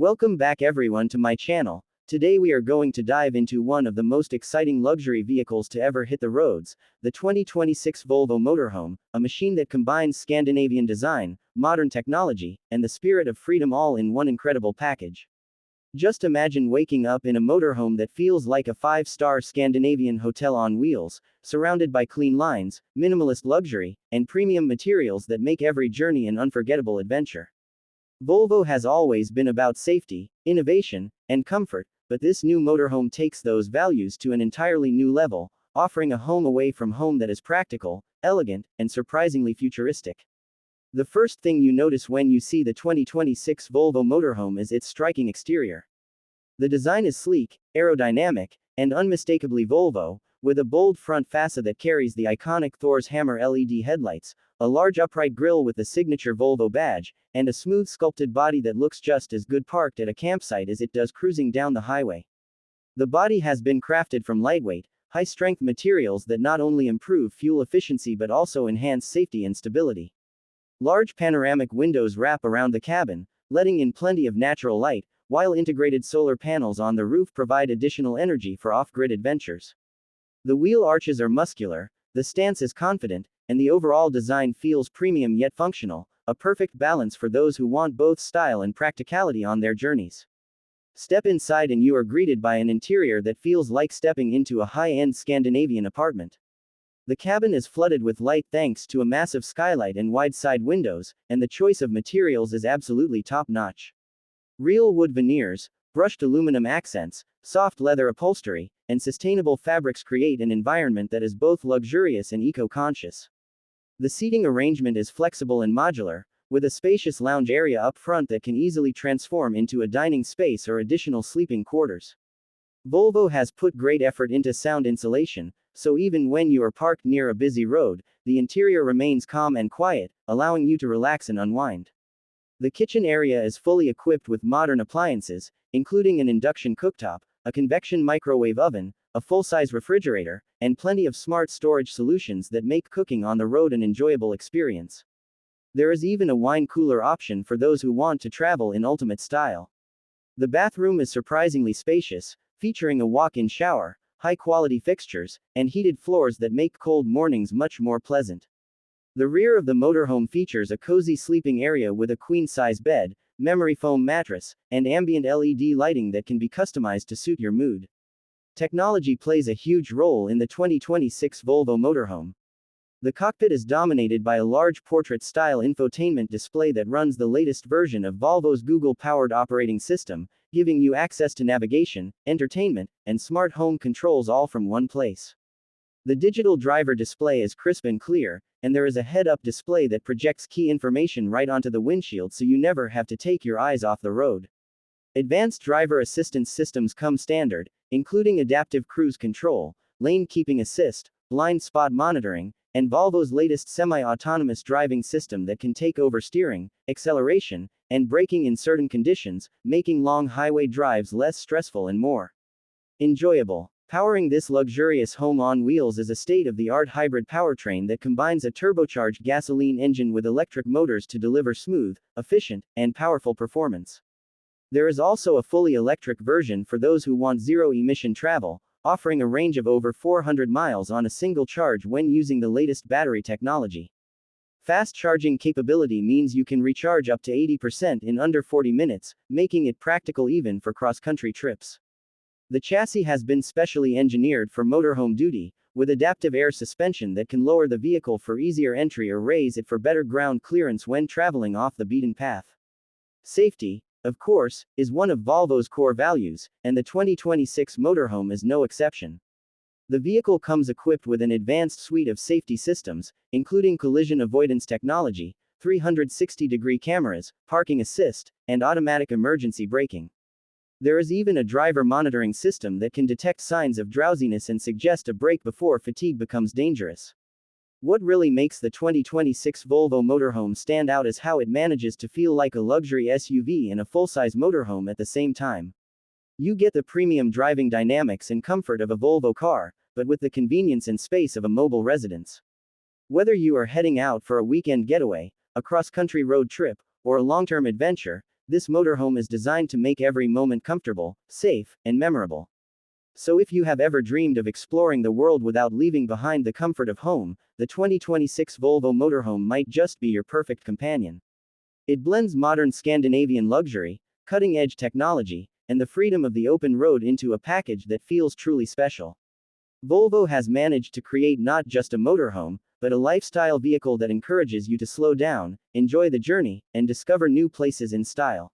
Welcome back everyone to my channel. Today we are going to dive into one of the most exciting luxury vehicles to ever hit the roads, the 2026 Volvo Motorhome, a machine that combines Scandinavian design, modern technology, and the spirit of freedom all in one incredible package. Just imagine waking up in a motorhome that feels like a five-star Scandinavian hotel on wheels, surrounded by clean lines, minimalist luxury, and premium materials that make every journey an unforgettable adventure. Volvo has always been about safety, innovation, and comfort, but this new motorhome takes those values to an entirely new level, offering a home away from home that is practical, elegant, and surprisingly futuristic. The first thing you notice when you see the 2026 Volvo Motorhome is its striking exterior. The design is sleek, aerodynamic, and unmistakably Volvo, with a bold front fascia that carries the iconic Thor's Hammer LED headlights, a large upright grille with the signature Volvo badge, and a smooth sculpted body that looks just as good parked at a campsite as it does cruising down the highway. The body has been crafted from lightweight, high-strength materials that not only improve fuel efficiency but also enhance safety and stability. Large panoramic windows wrap around the cabin, letting in plenty of natural light, while integrated solar panels on the roof provide additional energy for off-grid adventures. The wheel arches are muscular, the stance is confident, and the overall design feels premium yet functional, a perfect balance for those who want both style and practicality on their journeys. Step inside and you are greeted by an interior that feels like stepping into a high-end Scandinavian apartment. The cabin is flooded with light thanks to a massive skylight and wide side windows, and the choice of materials is absolutely top-notch. Real wood veneers, brushed aluminum accents, soft leather upholstery, and sustainable fabrics create an environment that is both luxurious and eco-conscious. The seating arrangement is flexible and modular, with a spacious lounge area up front that can easily transform into a dining space or additional sleeping quarters. Volvo has put great effort into sound insulation, so even when you are parked near a busy road, the interior remains calm and quiet, allowing you to relax and unwind. The kitchen area is fully equipped with modern appliances, including an induction cooktop, a convection microwave oven, a full-size refrigerator, and plenty of smart storage solutions that make cooking on the road an enjoyable experience. There is even a wine cooler option for those who want to travel in ultimate style. The bathroom is surprisingly spacious, featuring a walk-in shower, high-quality fixtures, and heated floors that make cold mornings much more pleasant. The rear of the motorhome features a cozy sleeping area with a queen-size bed, memory foam mattress, and ambient LED lighting that can be customized to suit your mood. Technology plays a huge role in the 2026 Volvo Motorhome. The cockpit is dominated by a large portrait-style infotainment display that runs the latest version of Volvo's Google-powered operating system, giving you access to navigation, entertainment, and smart home controls all from one place. The digital driver display is crisp and clear, and there is a head-up display that projects key information right onto the windshield so you never have to take your eyes off the road. Advanced driver assistance systems come standard, including adaptive cruise control, lane keeping assist, blind spot monitoring, and Volvo's latest semi-autonomous driving system that can take over steering, acceleration, and braking in certain conditions, making long highway drives less stressful and more enjoyable. Powering this luxurious home on wheels is a state-of-the-art hybrid powertrain that combines a turbocharged gasoline engine with electric motors to deliver smooth, efficient, and powerful performance. There is also a fully electric version for those who want zero-emission travel, offering a range of over 400 miles on a single charge when using the latest battery technology. Fast charging capability means you can recharge up to 80% in under 40 minutes, making it practical even for cross-country trips. The chassis has been specially engineered for motorhome duty, with adaptive air suspension that can lower the vehicle for easier entry or raise it for better ground clearance when traveling off the beaten path. Safety, of course, is one of Volvo's core values, and the 2026 motorhome is no exception. The vehicle comes equipped with an advanced suite of safety systems, including collision avoidance technology, 360-degree cameras, parking assist, and automatic emergency braking. There is even a driver monitoring system that can detect signs of drowsiness and suggest a break before fatigue becomes dangerous. What really makes the 2026 Volvo Motorhome stand out is how it manages to feel like a luxury SUV and a full-size motorhome at the same time. You get the premium driving dynamics and comfort of a Volvo car, but with the convenience and space of a mobile residence. Whether you are heading out for a weekend getaway, a cross-country road trip, or a long-term adventure, This motorhome is designed to make every moment comfortable, safe, and memorable. So if you have ever dreamed of exploring the world without leaving behind the comfort of home, the 2026 Volvo Motorhome might just be your perfect companion. It blends modern Scandinavian luxury, cutting-edge technology, and the freedom of the open road into a package that feels truly special. Volvo has managed to create not just a motorhome, but a lifestyle vehicle that encourages you to slow down, enjoy the journey, and discover new places in style.